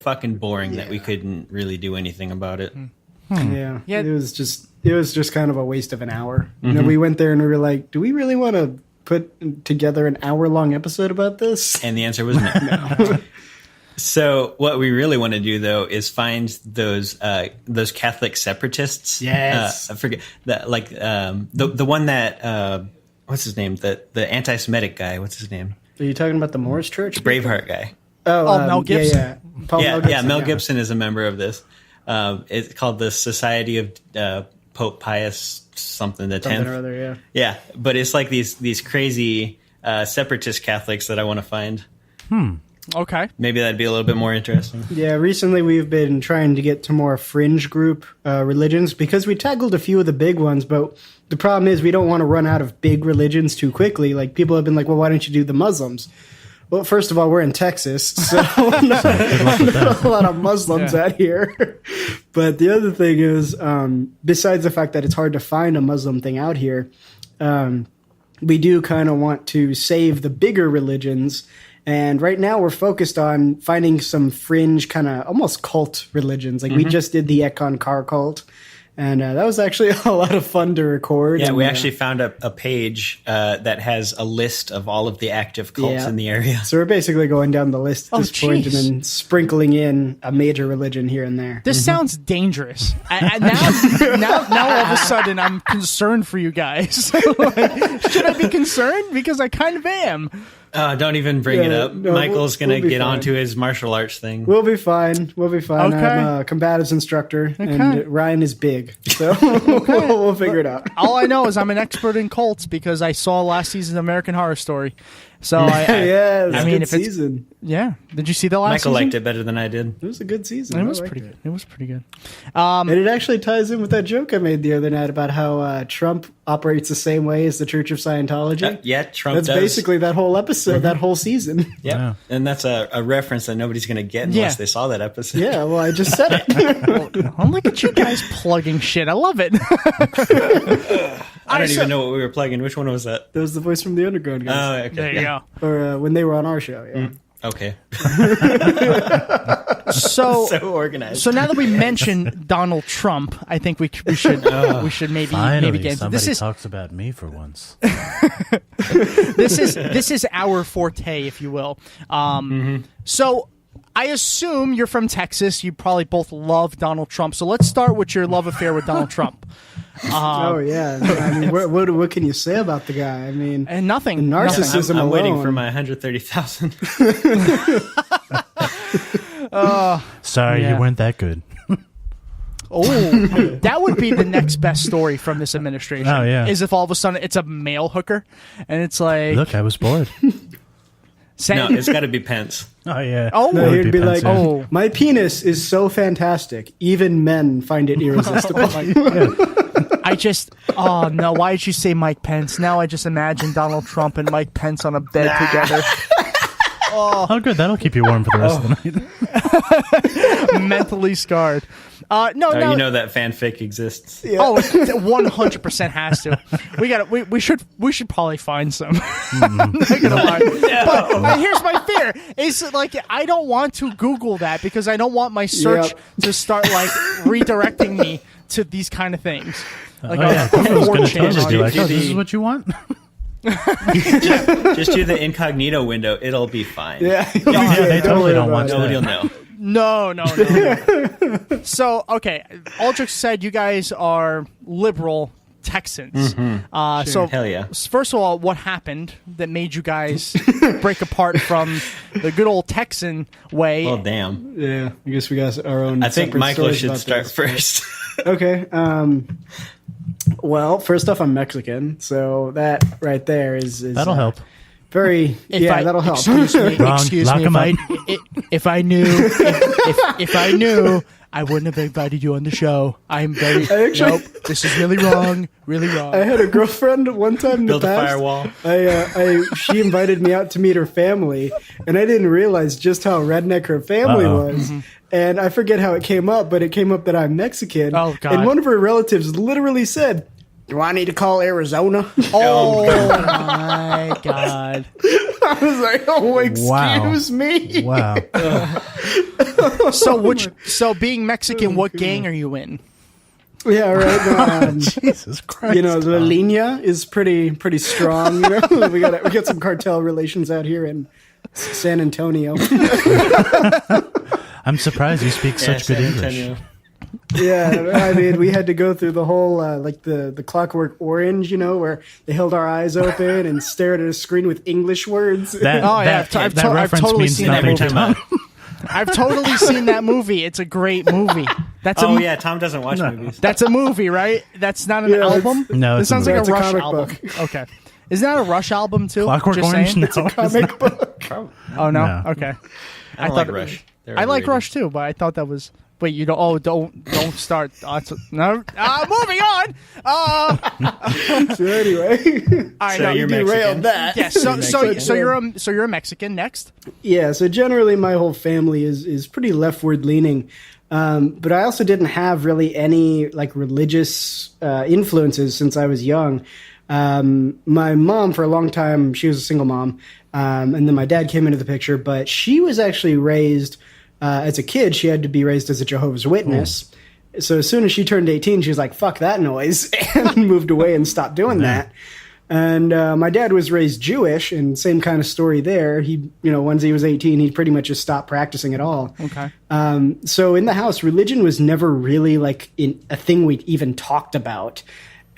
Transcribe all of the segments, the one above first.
fucking boring that we couldn't really do anything about it. Yeah, it was just kind of a waste of an hour. You know, we went there and we were like, do we really want to put together an hour-long episode about this? And the answer was no. So what we really want to do, though, is find those Catholic separatists. Yes. I forget that, like the one that what's his name? The anti-Semitic guy. What's his name? Are you talking about the Morris Church? Braveheart guy. Mel Gibson. Yeah, Mel Gibson is a member of this. It's called the Society of Pope Pius something the 10th. Something or other, yeah. Yeah, but it's like these crazy separatist Catholics that I want to find. Okay. Maybe that'd be a little bit more interesting. Yeah, recently we've been trying to get to more fringe group religions because we tackled a few of the big ones, but the problem is we don't want to run out of big religions too quickly. Like, people have been like, well, why don't you do the Muslims? Well, first of all, we're in Texas, so not a lot of Muslims out here. But the other thing is, besides the fact that it's hard to find a Muslim thing out here, we do kind of want to save the bigger religions. And right now we're focused on finding some fringe kind of almost cult religions. Like we just did the Econ car cult. And that was actually a lot of fun to record. Yeah, and, we actually found a page that has a list of all of the active cults in the area. So we're basically going down the list at this point and then sprinkling in a major religion here and there. This sounds dangerous. Now all of a sudden I'm concerned for you guys. Like, should I be concerned? Because I kind of am. Don't even bring it up. No, Michael's going to get fine. onto his martial arts thing. We'll be fine. Okay. I'm a combatives instructor, and Ryan is big. So we'll figure it out. All I know is I'm an expert in cults because I saw last season's American Horror Story. So I mean, if season. Did you see the last Michael season? liked it better than I did. It was a good season. It was pretty good. It was pretty good. And it actually ties in with that joke I made the other night about how Trump operates the same way as the Church of Scientology. Trump does. That's basically that whole episode, that whole season. Yeah. And that's a reference that nobody's going to get unless they saw that episode. Yeah, well, I just said it. Well, look at you guys plugging shit. I love it. I don't even know what we were plugging. Which one was that? That was the voice from the Underground guys. Oh, okay. There you go. Or when they were on our show, Okay. So organized. So now that we mentioned Donald Trump, I think we should maybe get into somebody talks about me for once. This is our forte, if you will. So I assume you're from Texas. You probably both love Donald Trump. So let's start with your love affair with Donald Trump. I mean, what can you say about the guy? I mean, and nothing. Narcissism. I'm waiting for my 130,000. Sorry, you weren't that good. That would be the next best story from this administration. Oh, yeah. Is if all of a sudden it's a male hooker, and it's like, look, I was bored. No, it's got to be Pence. Oh, yeah. Oh, no, he'd be like, oh, my penis is so fantastic, even men find it irresistible. Oh no, why did you say Mike Pence? Now I just imagine Donald Trump and Mike Pence on a bed together. Oh, good. That'll keep you warm for the rest of the night. Mentally scarred. No, you know that fanfic exists. Yeah. Oh, it 100% has to. We should probably find some. I'm not gonna lie. But here's my fear: is like I don't want to Google that because I don't want my search to start like redirecting me to these kind of things. Like this is what you want. just do the incognito window. It'll be fine. Yeah, they totally don't want Nobody will that. know. No. So, okay, all jokes aside, you guys are liberal Texans. So, Hell yeah. First of all, what happened that made you guys break apart from the good old Texan way? Well, damn. Yeah, I guess we got our own. I think Michael should start this. first. Okay. Well, first off, I'm Mexican, so that right there is that'll help. Very, that'll help. Excuse me. Wrong. Excuse Lock me. 'em up. If I knew, if I knew, I wouldn't have invited you on the show. I'm very. Nope. This is really wrong. Really wrong. I had a girlfriend one time in Build the a past. firewall. She invited me out to meet her family, and I didn't realize just how redneck her family was. And I forget how it came up, but it came up that I'm Mexican. Oh, God. And one of her relatives literally said, Do I need to call Arizona? Oh my God. I was like, oh, excuse me. Wow. So being Mexican, what gang are you in? Yeah, right. Jesus Christ. You know, the linea is pretty strong. You know, we got some cartel relations out here in San Antonio. I'm surprised you speak such good San English. Antonio. Yeah, I mean, we had to go through the whole like the Clockwork Orange, you know, where they held our eyes open and stared at a screen with English words. That, Oh, yeah, that, I've that to- I've reference totally means seen that nothing Every to time Tom. I've totally seen that movie. It's a great movie. That's Oh a, yeah, Tom doesn't watch movies. That's a movie, right? That's not an Yeah, album? No, It it's a sounds movie. like a It's a Rush comic album. book. Okay. Isn't that a Rush album too? Clockwork Just Orange? saying? No, It's a it's comic not. book. Oh, no? No. Okay. I don't thought like Rush. They're I like overrated. Rush too, but I thought that was... Wait, you don't... Oh, don't start... no. Moving on! So anyway, All right, So no, you're derailed Mexican. that. yeah, so Mexican. you're a Mexican next. Yeah, so generally my whole family is pretty leftward leaning. But I also didn't have really any like religious influences since I was young. My mom, for a long time, she was a single mom. And then my dad came into the picture, but she was actually raised, as a kid, she had to be raised as a Jehovah's Witness. So as soon as she turned 18, she was like, fuck that noise, and moved away and stopped doing that. And my dad was raised Jewish, and same kind of story there. He, you know, once he was 18, he pretty much just stopped practicing at all. Okay. So in the house, religion was never really like a thing we even talked about.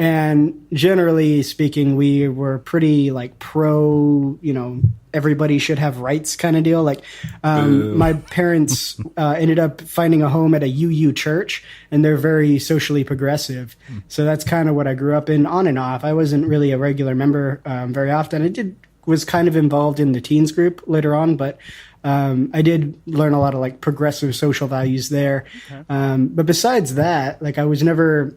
And generally speaking, we were pretty like pro, you know, everybody should have rights kind of deal. Like my parents ended up finding a home at a UU church, and they're very socially progressive. So that's kind of what I grew up in, on and off. I wasn't really a regular member very often. I was kind of involved in the teens group later on, but I did learn a lot of like progressive social values there. Okay. But besides that, like I was never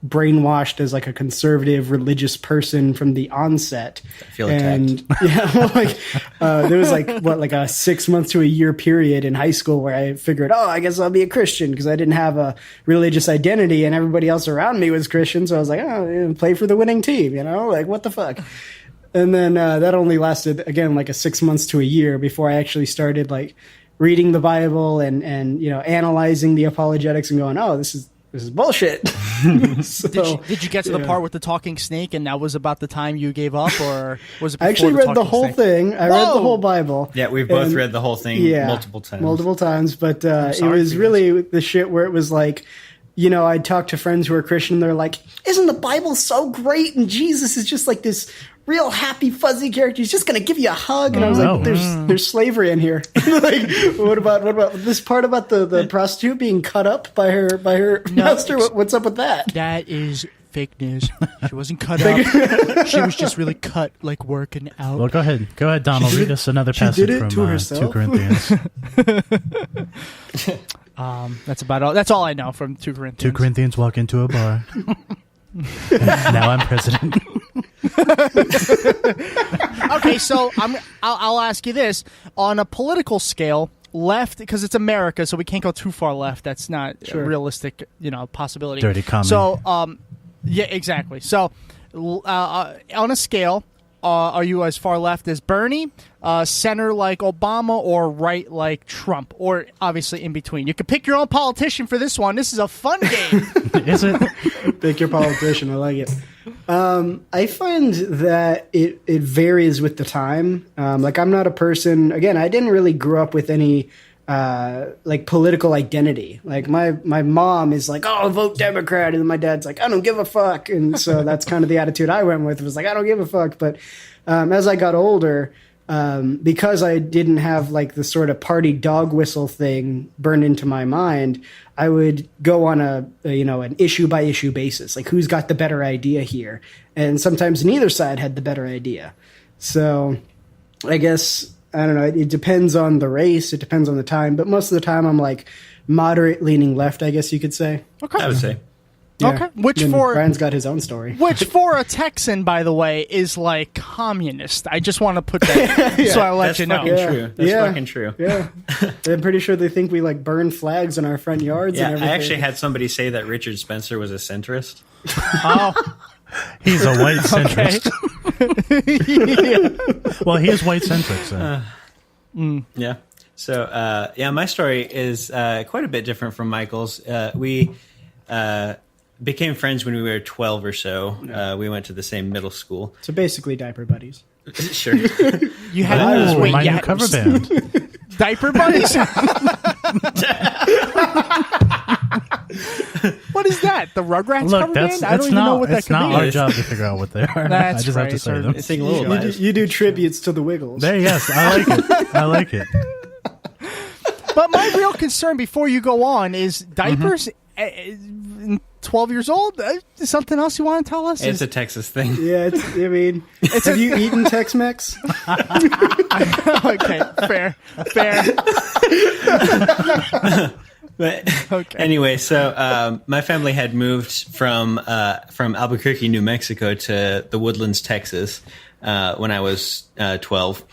brainwashed as like a conservative religious person from the onset. I feel attacked. Yeah, well, like there was like like a 6 months to a year period in high school where I figured, oh, I guess I'll be a Christian because I didn't have a religious identity and everybody else around me was Christian. So I was like, oh, play for the winning team, you know, like what the fuck. And then that only lasted again like a 6 months to a year before I actually started like reading the Bible and you know analyzing the apologetics and going, oh, this is bullshit. So, Did you get to the part with the talking snake, and that was about the time you gave up, or was it? I actually read the whole thing. I read the whole Bible. Yeah, we've both read the whole thing multiple times. But it was really the shit where it was like, you know, I'd talk to friends who are Christian. They're like, isn't the Bible so great? And Jesus is just like this real happy, fuzzy character. He's just going to give you a hug. And I was like, there's slavery in here. Like, what about this part about the prostitute being cut up by her master? What's up with that? That is fake news. She wasn't cut up. She was just really cut, like working out. Well, go ahead, Donald. Read us another passage did it from to herself. 2 Corinthians. That's about all. That's all I know from 2 Corinthians. 2 Corinthians walk into a bar. Now I'm president. Okay, so I'll ask you this: on a political scale, left, because it's America, so we can't go too far left. That's not a realistic, you know, possibility. Dirty commie. So, yeah, exactly. So, on a scale, are you as far left as Bernie, center like Obama, or right like Trump, or obviously in between? You can pick your own politician for this one. This is a fun game. Is it? Pick your politician. I like it. I find that it varies with the time. Like I'm not a person, again, I didn't really grow up with any like political identity. Like my mom is like, oh, vote Democrat. And my dad's like, I don't give a fuck. And so that's kind of the attitude I went with. It was like, I don't give a fuck. But as I got older, because I didn't have like the sort of party dog whistle thing burned into my mind, I would go on an issue by issue basis. Like who's got the better idea here? And sometimes neither side had the better idea. So I guess, I don't know, it depends on the race. It depends on the time. But most of the time I'm like moderate leaning left, I guess you could say. Okay. I would say. Yeah. Okay. Which And for Brian's got his own story. Which for a Texan, by the way, is like communist. I just want to put that so I let That's you know. fucking true. That's fucking true. Yeah. I'm pretty sure they think we like burn flags in our front yards and Yeah, everything. I actually had somebody say that Richard Spencer was a centrist. Oh, He's a white centrist. Yeah. Well, he is white centric. So. Yeah. So, my story is quite a bit different from Michael's. We became friends when we were 12 or so. We went to the same middle school. So basically, diaper buddies. Sure. You had My new cover band. diaper buddies. What is that? The Rugrats Look, cover that's band? I don't even know what that it's could not be. our job to figure out what they are. That's I just have to right, say sir. them. Sing lullabies. You do tributes to the Wiggles. Yes, I like it. I like it. But my real concern before you go on is diapers. 12 years old? Something else you want to tell us? It's a Texas thing. Yeah, have you eaten Tex-Mex? Okay, fair. But Okay. anyway, so my family had moved from Albuquerque, New Mexico to the Woodlands, Texas, when I was 12.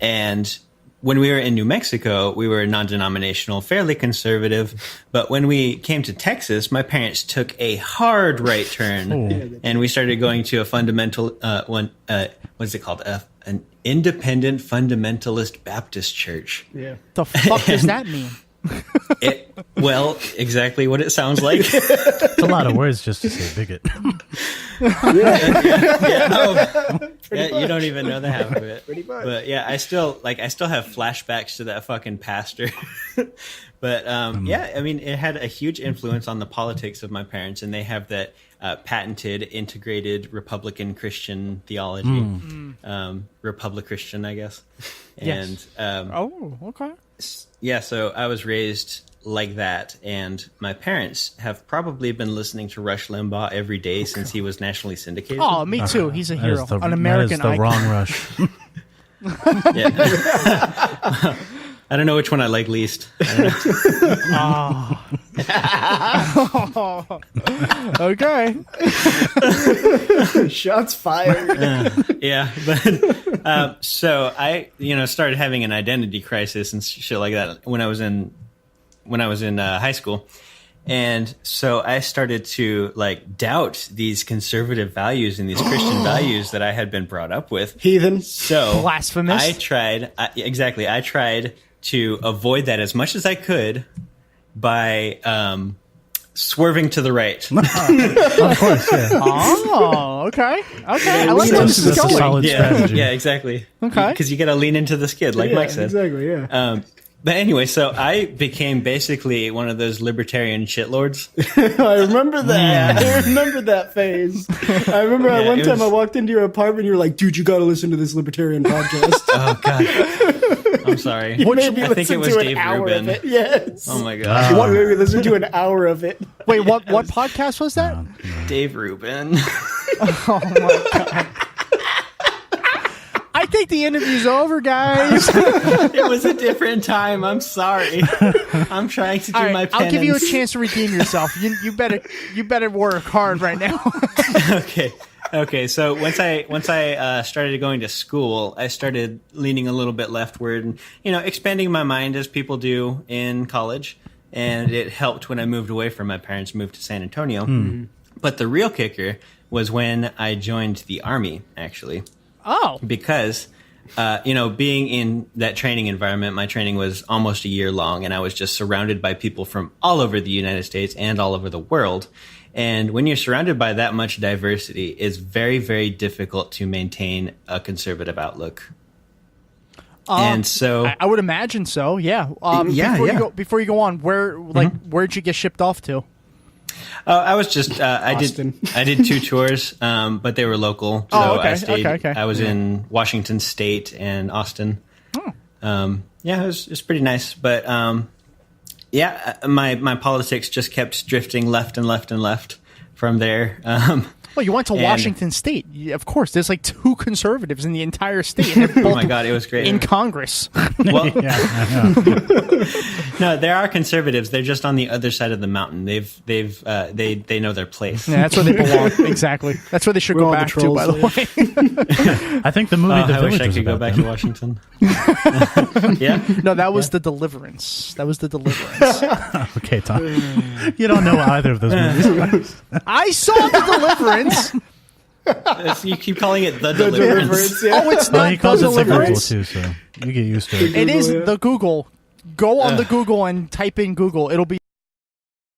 And when we were in New Mexico, we were non-denominational, fairly conservative. But when we came to Texas, my parents took a hard right turn, and we started going to a fundamental what's it called? An independent fundamentalist Baptist church. Yeah. The fuck does that mean? Well, exactly what it sounds like. It's a lot of words just to say bigot. Yeah, you don't even know the half of it. Pretty much. But yeah, I still have flashbacks to that fucking pastor. But yeah, I mean, it had a huge influence on the politics of my parents, and they have that patented integrated Republican Christian theology, Republic Christian, I guess. Yes. And Oh, okay. yeah, so I was raised like that, and my parents have probably been listening to Rush Limbaugh every day since he was nationally syndicated. Oh, me too. He's a That hero, is the, an American that is the icon. wrong Rush. Yeah. I don't know which one I like least. Okay. Shots fired. Yeah, but so I, started having an identity crisis and shit like that when I was in high school, and so I started to doubt these conservative values and these Christian values that I had been brought up with. Heathen. So Blasphemous. I tried to avoid that as much as I could by swerving to the right. Of course, yeah. Oh, okay. Okay. I like lean where into this is the going. solid strategy. Yeah, exactly. Okay. Because you got to lean into the skid, like Mike said. Exactly, yeah. But anyway, so I became basically one of those libertarian shitlords. I remember that. I remember that phase. I remember one it time I was- walked into your apartment, you were like, dude, you got to listen to this libertarian podcast. Oh, God. I'm sorry. You made me I think listen it was to an Dave hour Rubin. of it. Yes. Oh, my God. You made me listen to an hour of it. Wait, what podcast was that? Dave Rubin. I think the interview's over, guys. It was a different time. I'm sorry. I'm trying to do All right, my penance. I'll give you a chance to redeem yourself. You better work hard right now. Okay. So once I started going to school, I started leaning a little bit leftward and expanding my mind as people do in college. And it helped when I moved away from my parents, moved to San Antonio. But the real kicker was when I joined the Army, actually. Oh, Because, being in that training environment, my training was almost a year long, and I was just surrounded by people from all over the United States and all over the world. And when you're surrounded by that much diversity, it's very, very difficult to maintain a conservative outlook. And so, I would imagine so. Yeah. Before you go on, where'd you get shipped off to? I was just Austin. I did 2 tours, but they were local. So Oh, okay, I stayed. okay. I was in Washington State and Austin. Yeah, it was pretty nice, but my politics just kept drifting left and left and left from there. Well, you went to And- Washington State. Of course, there's 2 conservatives in the entire state. And they're Oh both my God, it was great. in Congress. Well, Yeah, I know. no, there are conservatives. They're just on the other side of the mountain. They know their place. Yeah, that's where they belong. Exactly. That's where they should Where go all the back to, trolls by the way. I think the movie The I wish Village I was could go about back them. to Washington. Yeah. No, that was The Deliverance. That was The Deliverance. Okay, Tom. You don't know either of those movies. I saw The Deliverance. You keep calling it the The Deliverance. Deliverance, yeah. Oh, it's Well, not he calls the it the Google Deliverance. too, so you get used to it. It is Google, yeah. the Google. Go on the Google and type in Google. It'll be